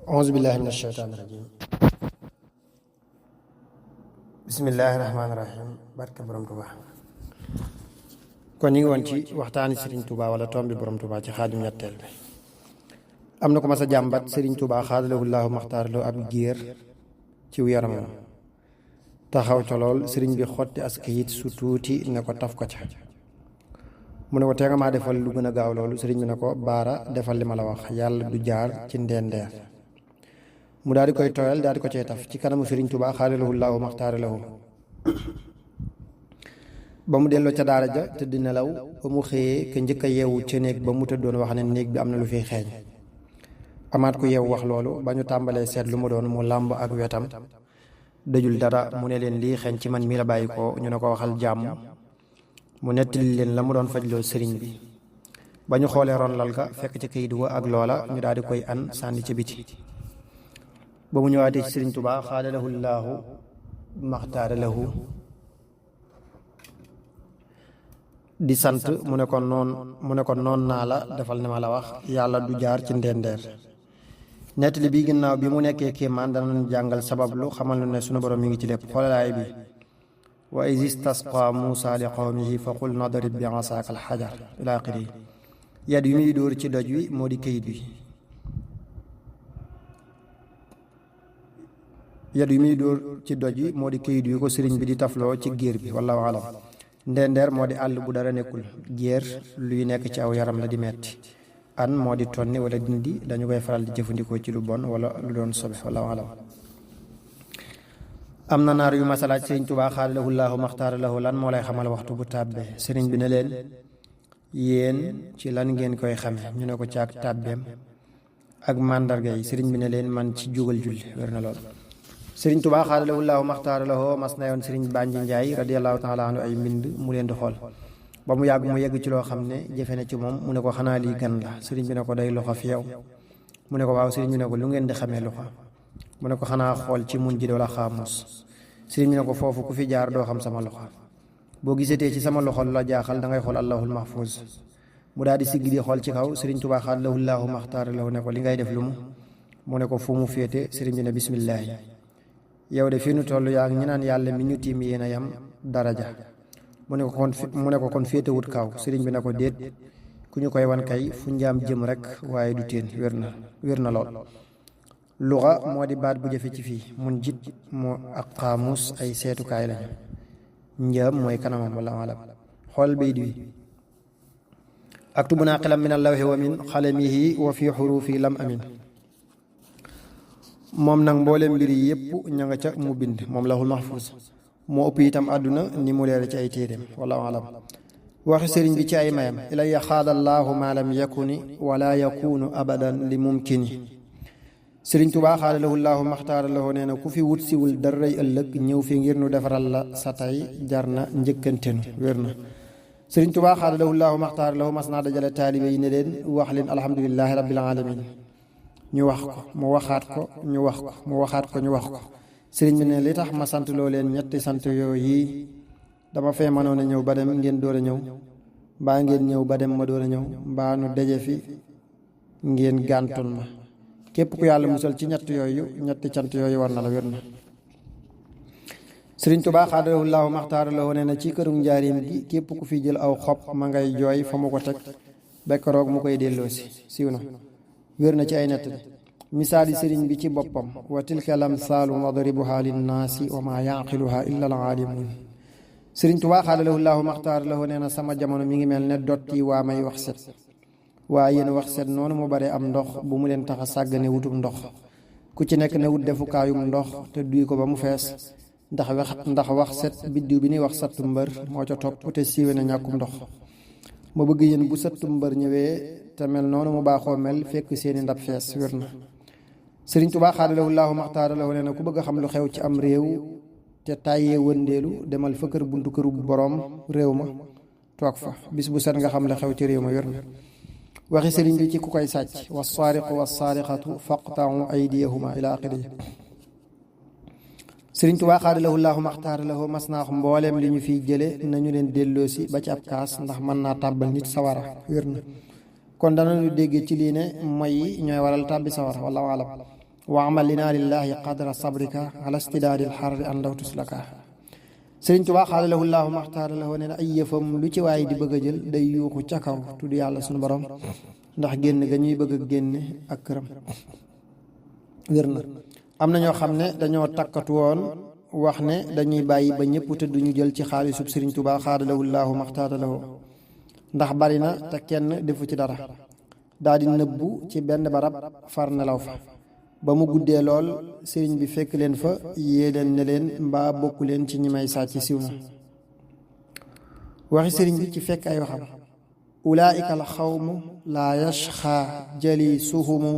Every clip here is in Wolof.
auzu billahi min asheytaani rajim bismillahi rahmaani rahim barke borom Tuubaa. kon ñu ngi woon ci waxtaani Serigne Touba wala tombi borom Touba ci xaajum ñetteel bi. am na ko mas a jàmbat Serigne Touba xaadalahu llaahu maxtaaraloo ab géer ci yaramam taxaw ca lool sëriñ bi xotti as kayit su tuuti ne ko taf ko ca. mu ne ko tee nga maa defal lu gën a gaaw loolu. sëriñ bi ne ko baara defal li ma la wax, yàlla du jaar ci ndendeer. mu daal di koy tooyal daal di ko cee taf ci kanamu Serigne Touba xaadalahu llaahu maxtaaraloo. ba mu delloo ca daara ja tëdd nelaw ba mu xëyee ka njëkk a yeewu ca néeg ba mu tëddoon wax ne néeg bi am na lu fiy xeeñ. amaat ku yeewu wax loolu ba ñu tàmbalee seet lu mu doon mu làmb ak wetam dëjul dara. mu ne leen lii xeeñ ci man mii la bàyyi ko. ñu ne ko waxal jàmm. mu nettali leen la mu doon fajloo sëriñ bi. ba ñu xoolee ron lal ga fekk ci kayit wa ak loola ñu daal di koy an sànni ca biti. ba mu ñëwaatee ci Serigne Touba xaadalahu llaahu maxtaaralahu di sant mu ne ko noon naa la defal ne ma la wax, yàlla du jaar ci ndendeer. nettali bi ginnaaw bi mu nekkee kéemaan danañ jàngal sabablu xamal ne sunu borom mi ngi ci lépp. xoolalaay bi wa iz istasqa Muusaa li qawmihi fa qul nadrib bi asaaka al xajar ila axiri. yat yu muy dóor ci doj wi moo di kayit wi. yat yu muy dóor ci doj wi moo di kayit wi ko sëriñ bi di tafloo ci géer bi. wallaahu alam. ndendeer moo di àll bu dara nekkul. géer luy nekk ci aw yaram la di metti. an moo di tonni wala dindi, dañu koy faral di jëfandikoo ci lu bon wala lu doon sobe. wallaahu alam. am na naar yu masalaaj sëriñ Touba xaadalahu llaahu maxtaaralahu lan moo lay xamal waxtu bu tàbbee. sëriñ bi ne leen yéen ci lan ngeen koy xame. ñu ne ko ci ak tàbbeem ak màndarga yi. sëriñ bi ne leen man ci jógal julli. wér na lool. sëriñ Touba xaadalahu llaahu maxtaaralahu mas na yoon sëriñ Banji Njaay radiyallaahu taala anhu ay mbind mu leen di xool ba mu yàgg mu yegg ci loo xam ne jafe na ci moom. mu ne ko xanaa lii gan la. sëriñ bi ne ko day loxo fi yow. mu ne ko waaw. sëriñ bi ne ko lu ngeen di xamee loxo. mu ne ko xanaa xool ci mun ji wala xaamus. sëriñ bi ne ko foofu ku fi jaar doo xam sama loxo. boo gisatee ci sama loxo lu la jaaxal da ngay xool allahul mahfuz. mu daal di sigg di xool ci kaw. sëriñ Touba xaadalahu llaahu maxtaaralahu ne ko li ngay def lu mu ne ko fu mu féete. sëriñ bi ne bismillaahi. yow de fii nu toll yaa ngi ñu naan yàlla mi ñu tiim yéen a yam daraja. mu ne ko kon féetewut kaw. sëriñ bi ne ko déet, ku ñu koy wan kay fu njaam jëm rek waaye du teen. wér na lool. luxa moo di baat bu jafe ci fii. mun jit moo ak xaamus ay seetukaay lañu. njaam mooy kanamam. wala alam. xool bayt wi aktubu naa xilam min allawxi wa min xalamihi wa fi xurufi lam amin. moom nag mbooleem mbir yi yëpp ña nga ca mu bind moom lahul mahfuz. moo ëpp itam àdduna ni mu leer ci ay téeréem. wallaahu alam. waxi sëriñ bi ci ay mayam ilaya xaadallaahu ma lam yakuni wala yakunu abadan li mumkini. sëriñ Touba xaadalahu llaahu maxtaaralahu nee na ku fi wut siwul daray ëllëg ñëw fi ngir nu defaral la sa tey jar na njëkkantenu. wér na. sëriñ Touba xaadalahu llaahu maxtaaralahu mas naa dajale taalibe yi ne leen wax leen alhamdulilahi rabbil alamin. ñu wax ko mu waxaat ko ñu wax ko mu waxaat ko ñu wax ko. sëriñ bi ne li tax ma sant loo leen ñetti sant yooyu dama fee mënoon a ñëw ba dem ngeen door a ñëw, mbaa ngeen ñëw ba dem ma door a ñëw, mbaa nu daje fi ngeen gàntul ma. képp ku yàlla musal ci ñetti cant yooyu war na la. wér na. sëriñ Touba xaadalahu llaahu maxtaaralahu nee na ci këru njaarim gi képp ku fi jël aw xob ma ngay jooy fa mu ko teg bekkaroog mu koy delloosi. siiw na. wér na ci ay nettali. misaali sëriñ bi ci boppam wa tilka lamsaalu nadribuha linnaasi wa maa yaqiluha illa al aalimuun. sëriñ Touba xaadalahu llaahu maxtaaralahu nee na sama jamono mi ngi mel ne dotti waa may wax set. waaye yéen wax set noonu mu bare am ndox bu mu leen tax a sàggane wutum ndox. ku ci nekk ne wut defukaayum ndox te duy ko ba mu fees. ndax wax set biddiw bi ni wax sattu mbër moo ca topp te siiwe na ñàkkum ndox. ma bëgg yéen bu sattu mbër ñëwee te mel noonu mu baaxoo mel fekk seeni ndab fees. wér na. sëriñ Touba xaadalahu llaahu maxtaaralahu nee na ku bëgg a xam lu xew ci am réew te tàyyee wëndeelu demal fa kër buntu këru boroom réew ma toog fa bis bu set nga xam la xew ci réew ma. wér na. waxi sëriñ bi ci ku koy sàcc wassaariqu wassaariqatu faqta'u aydiyahuma ila axiri. sëriñ Touba xaadalahu llaahu maxtaaralahu mas naa wax mbooleem li ñu fiy jële nañu leen delloosi ba ci ab kaas ndax mën naa tàbbal nit sawara. wér na. kon danañu dégg ci lii ne mooy yi ñooy waral tàbbi sawara. wallaahu alam. wa amal lina lillahi qadra sabrika ala stidaadi lxarri an law tuslaka. Sëriñ Tuubaa xaala lahu llaahu maxtaara lahu nee na ay yëfam lu ci waay di bëgg a jël day yuuxu ca kaw tudd yàlla sunu borom ndax génn ga ñuy bëgg a génne ak këram wér na. am na ñoo xam ne dañoo takkatu woon wax ne dañuy bàyyi ba ñëpp te duñu jël ci xaalisub Sëriñ Tuubaa xaala lahu llaahu maxtaara lahu ndax bari na te kenn defu ci dara, daal di nëbbu ci benn barab far nelaw fa. ba mu guddee lool sëriñ bi fekk leen fa yée leen ne leen mbaa bokku leen ci ñi may sàcc siw na. waxi sëriñ bi ci fekk ay waxam ulaika al xawmu laa yashxa jalisuhumu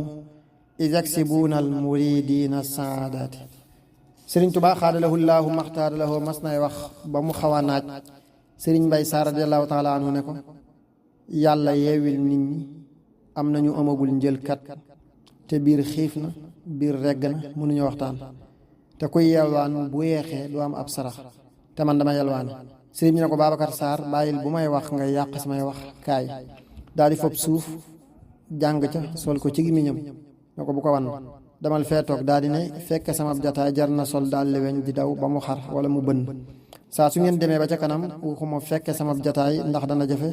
id yaksibuuna al muridina saadaati. sëriñ Tuubaa xaadalahu llaahu maxtaara lahu mas nay wax ba mu xaw a naaj sëriñ Mbay Saar radiyallaahu taala anhu ne ko yàlla yeewil nit ñi am nañu amagul njëlkat te biir xiif na biir regg na mënuñu waxtaan te kuy yelwaan bu yeexee du am ab sarax te man dama yelwaani. sëriñ bi ne ko Babacar Sarr bàyyil bu may wax nga yàq samay wax kaay daal di fob suuf jàng ca sol ko ci gémmiñam ne ko bu ko wan damal fee toog daal di ne fekk sama jataay jar na sol daal weñ di daw ba mu xar wala mu bënn saa su ngeen demee ba ca kanam waxuma fekk sama jataay ndax dana jafe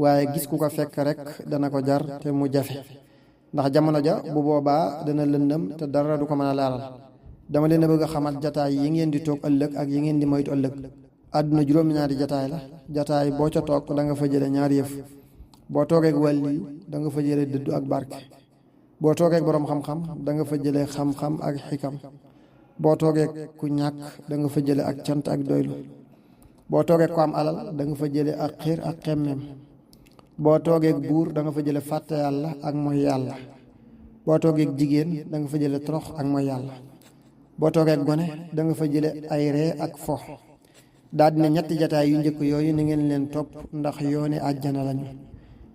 waaye gis ku ko fekk rek dana ko jar te mu jafe ndax jamono ja bu boobaa dana lëndëm te dara du ko mën a leeral. dama leen a bëgg a xamal jataay yi ngeen di toog ëllëg ak yi ngeen di moytu ëllëg. àdduna juróom-ñaari jataay la, jataay boo ca toog da nga fa jële ñaari yëf. boo toogeeg wàlliyu da nga fa jële dëddu ak barke. boo toogeeg boroom xam-xam da nga fa jële xam-xam ak xikam. boo toogeeg ku ñàkk da nga fa jële ak cant ak doylu. boo toogeeg ku am alal da nga fa jële ak xiir ak xemmeem. boo toogeeg buur da nga fa jële fàtte yàlla ak mooy yàlla. boo toogeeg jigéen da nga fa jële torox ak mooy yàlla. boo toogeeg gone da nga fa jële ay ree ak fo. daal dina ñetti jataay yu njëkk yooyu na ngeen leen topp ndax yooni àjjana lañu.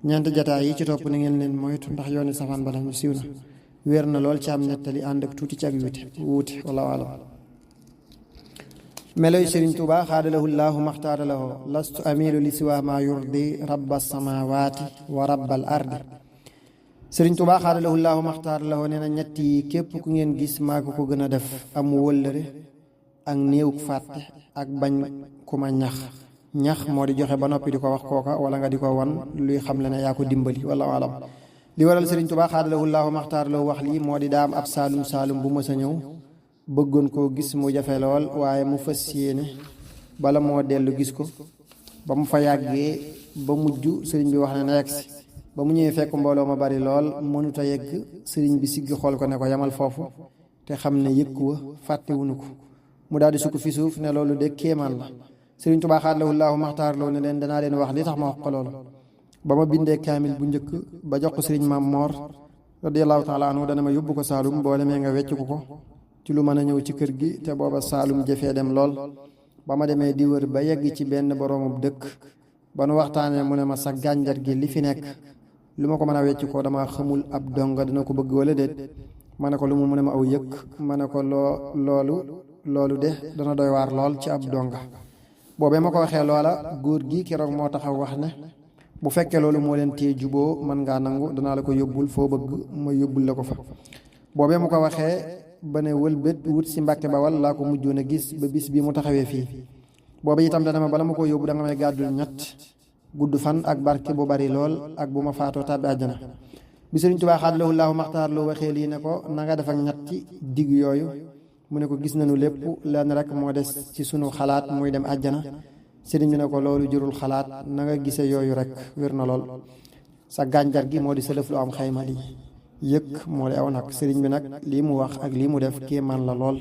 ñeenti jataay yi ci topp na ngeen leen moytu ndax yooni safaan ba lañu. siiw na wér na lool ci am nettali ànd ak tuuti ci ak wuute wallaahu alam. meloy Sëriñ Tuubaa xaadalahu llaahu maxtaara lahu lastu amilu li siwa ma yurdi rabba samawaati wa rabbal ardi. Sëriñ Tuubaa xaadalahu llaahu maxtaara lahu nee na ñett yi képp ku ngeen gis maa ko ko gën a def am wëllëre ak néewuk fàtte ak bañ ku ma ñax moo di joxe ba noppi di ko wax kooka wala nga di ko wan luy xam le ne yaa ko dimbali wallaahu alam. li waral Sëriñ Tuubaa xaadalahu llaahu maxtaara lahu wax lii moo di daam ab saalum bu mës a ñëw bëggoon koo gis mu jafe lool waaye mu fas yéene bala moo dellu gis ko. ba mu fa yàggee ba mujj sëriñ bi wax ne na yegg si. ba mu ñëwee fekk mbooloo ma bari lool mënut a yegg sëriñ bi siggi xool ko ne ko yamal foofu te xam ne yëkku wa fàttewuñu ko. mu daal di sukk fi suuf ne loolu de kéemaan la. Sëriñ Tuubaa xaadalahu llaahu maxtaara lahu ne leen danaa leen wax li tax ma wax ko loolu. ba ma bindee kaamil bu njëkk ba jox ko sëriñ Maam Moor radiyallaahu taala anhu dana ma yóbbu ko Saalum boo demee nga wecc ko ci lu mën a ñëw ci kër gi te booba Saalum jafee dem lool. ba ma demee di wër ba yegg ci benn boroomub dëkk ba nu waxtaanee mu ne ma sa gànjar gi li fi nekk lu ma ko mën a wecc ko dama xamul ab donga dina ko bëgg wala déet. ma ne ko lu mu ne ma aw yëkk ma ne ko loolu de dana doy waar lool ci ab donga. boobee ma ko waxee loola góor gi keroog moo taxaw wax ne bu fekkee loolu moo leen tee juboo mën ngaa nangu danaa la ko yóbbul foo bëgg ma yóbbul la ko fa. boobee mu ko waxee ba ne wëlbét wut si Mbàkke Bawal laa ko mujjoon a gis ba bis bi mu taxawee fii. booba itam dana ma bala ma ko yóbbu da nga may gàddul ñett gudd fan ak barke bu bari lool ak bu ma faatoo tàbbi àjjana. bi Sëriñ Tuubaa xaadalahu llaahu maxtaara lahu waxee lii ne ko na nga def ak ñetti digg yooyu mu ne ko gis nañu lépp lenn rek moo des ci sunu xalaat muy dem àjjana. sëriñ bi ne ko loolu jërul xalaat na nga gisee yooyu rek wér na lool. sa gànjar gi moo di sa lëf lu am xayma lii yëkk moo di aw nag. sëriñ bi nag lii mu wax ak lii mu def kéemaan la lool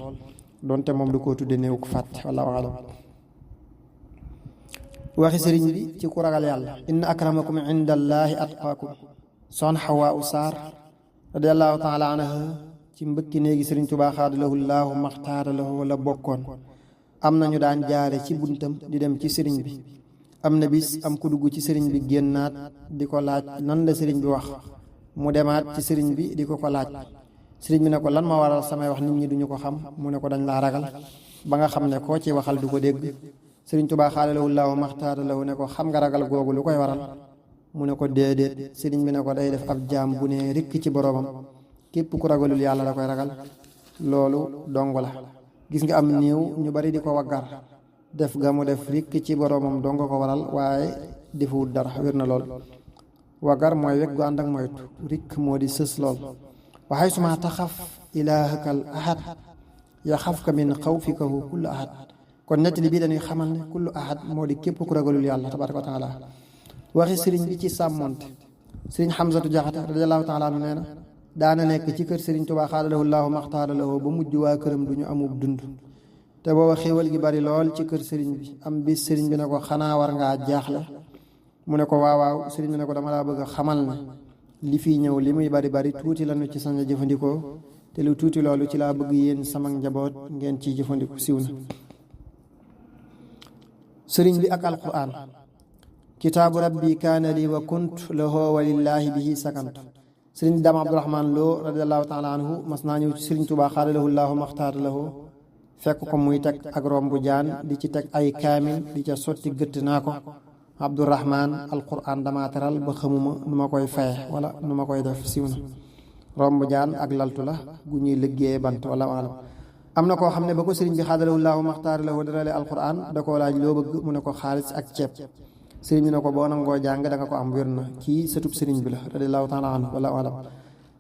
donte moom du ko tudde néew ko fàtte wallaahu alam. waxi sëriñ bi ci ku ragal yàlla inna akramakum indallaahi atqaakum. soxna Xawaa u Saar radiyallaahu taala anha ci mbëkki néegi Sëriñ Tuubaa xaadalahu llaahu maxtaara lahu la bokkoon. am na ñu daan jaare ci buntam di dem ci sëriñ bi. am na bis am ku dugg ci sëriñ bi génnaat di ko laaj nan la sëriñ bi wax. mu demaat ci sëriñ bi di ko laaj. sëriñ bi ne ko lan ma waral samay wax nit ñi duñu ko xam. mu ne ko dañ laa ragal ba nga xam ne koo ci waxal du ko dégg. Sëriñ Tuubaa xaadalahu llaahu maxtaara lahu ne ko xam nga ragal googu lu koy waral. mu ne ko déedéet. sëriñ bi ne ko day def ab jaam bu ne rikk ci boroomam képp ku ragalul yàlla da koy ragal loolu dong la. gis nga am néew ñu bari di ko waggar def ga mu def rikk ci boroomam dong ko waral waaye defuwut dara wér na lool. waggar mooy weg gu ànd ak moytu, rikk moo di sës lool. waxay suma taxaf ilaahakal ahad yaxafka min xawfikahu kullu ahad. kon nettali bii dañuy xamal ne kullu ahad moo di képp ku ragalul yàlla tabaraka wa taala. waxi sëriñ bi ci sàmmonte, sëriñ Xamsatu Jaxate radiallahu taala anu nee na daana nekk ci kër sëriñ Tuubaa xaadalahu llaahu maxtaara lahu ba mujj waa këram du ñu amub dund. te booba xéewal gi bari lool ci kër sëriñ bi. am bis sëriñ bi ne ko xanaa war ngaa jaaxle, mu ne ko waaw sëriñ bi ne ko dama laa bëgg a xamal ne li fii ñëw li muy bari bari tuuti lañu ci sañ a jëfandikoo, te lu tuuti loolu ci laa bëgg yéen sama njaboot ngeen ciy jëfandiku. siw na. sëriñ bi ak alquran. kitaabu rabbi kaana li wa kunt lahu wa lillahi bihi sakant. sëriñ Dame Abdourahman Lo radiallahu taala anhu mas naa ñëw ci sëriñ Tuubaa xaadalahu llaahu maxtaara lahu fekk ko muy teg ak rombu jaan di ci teg ay kaamil di ca sotti gëtt naa ko Abdourahman alquran dama teral ba xamuma nu ma koy faye wala nu ma koy def. siw na. rombu jaan ak laltu la gu ñuy liggéeye bant wala alam. am na koo xam ne ba ko sëriñ bi xaadalahu llaahu maxtaara lahu daralee alquran da koo laaj loo bëgg mu ne ko xaalis ak ceeb. sëriñ bi ne ko boo nangoo jàng da nga ko am. wér na. kii sëtub sëriñ bi la radiallahu taala anhu wala alam.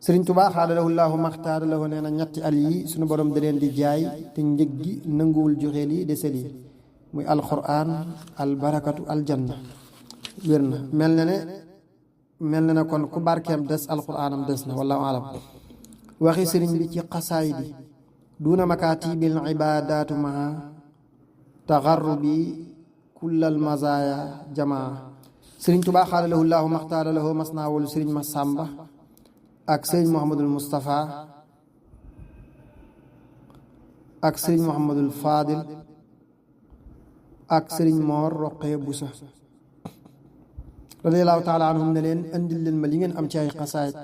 sëriñ Tuubaa xaadalahu llaahu maxtaara lahu nee na ñetti al yi suñu borom da leen di jaay te njëg gi nanguwul joxe lii desel yi muy alquran al barakatu al janna. wér na. mel na ne kon ku barkeem des alquranam des na wala alam. waxi sëriñ bi ci xasaay di duuna makaatibil ibaadaatu maa taxarrubi kullal mazaaya jamaa. sëriñ Tuubaa xaadalahu llaahu maxtaara lahu mas naa wolu sëriñ ma sàmba ak sëriñ Muhammadul Mustafa ak sëriñ Muhammadul Faadil ak sëriñ Moor Roqee Busa radiallahu taala anhum ne leen andil leen ma li ngeen am ci ay xasaayit.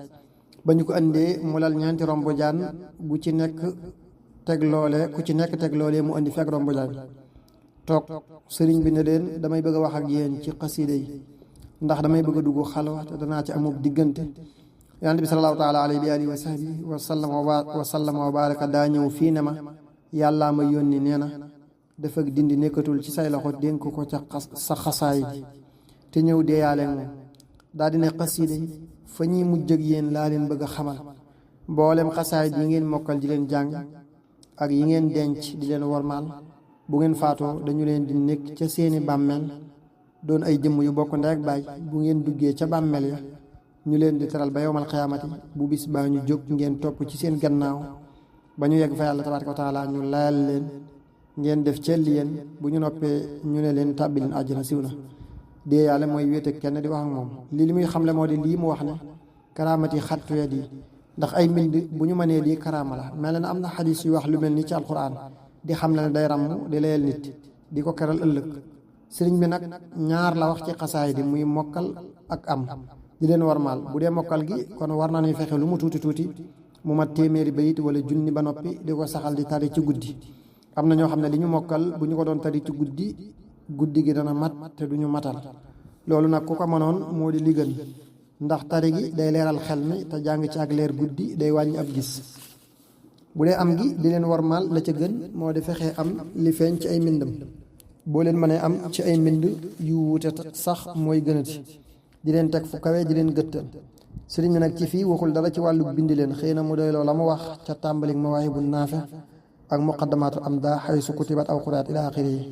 ba ñu ko andee mu lal ñeenti rombo jaan gu ci nekk teg loole ku ci nekk teg loole mu andi fekk rombo jaan toog. sëriñ bi ne leen damay bëgg a wax ak yéen ci xasiida yi ndax damay bëgg a dugg xalwa te danaa ci amub diggante. yonent bi salallaahu taala alayhi wa alihi wa sahbihi wa sallama wa baraka daa ñëw fii ne ma yàllaa ma yónni nee na dafa dindi nekkatul ci say loxo dénk ko ca sa xasaay bi te ñëw deeyaale moom. daa dina xasiida yi fa ñuy mujj ak yéen laa leen bëgg a xamal mboolem xasaay yi ngeen mokkal di leen jàng ak yi ngeen denc di leen wormaal bu ngeen faatoo dañu leen di nekk ca seeni bàmmeel doon ay jëmm yu bokk ndey ak baay. bu ngeen duggee ca bàmmeel ya ñu leen di teral ba yowmal xiyaamati bu bis baa ñu jóg ngeen topp ci seen gannaaw ba ñu yegg fa yàlla tabaaraka wa taala ñu layal leen ngeen def celli yéen bu ñu noppee ñu ne leen tàbbi leen àjjana. siw na. dee yàlla mooy wéete kenn di wax ak moom. li muy xamle moo di lii mu wax ne karaamati xattuweet yi ndax ay mbind bu ñu mënee lii karaama la. mel na am na xadis yu wax lu mel ni ci alquran di xam le ne day ràmm di layal nit di ko keral ëllëg. sëriñ bi nag ñaar la wax ci xasaay di muy mokkal ak am di leen warmaal. bu dee mokkal gi kon war nañuy fexe lu mu tuuti tuuti mu mat téeméeri bayit wala junni ba noppi di ko saxal di tari ci guddi. am na ñoo xam ne li ñu mokkal bu ñu ko doon tari ci guddi gi dana mat te du ñu matal. loolu nag ku ko mënoon moo di li gën ndax tari gi day leeral xel mi te jàng ci ak leer guddi day wàññi ab gis. bu dee am gi di leen warmaal la ca gën moo di fexe am li feeñ ci ay mbindam. boo leen mënee am ci ay mbind yu wuute sax mooy gënati. di leen teg fu kawe di leen gëttal. sëriñ bi nag ci fii waxul dara ci wàllu bind leen xëy na mu doy loo la mu wax ca tàmbalik Mawaahibu Naafi ak muqaddamaatu am daa xay su kutibat aw xuraat ila axiri yi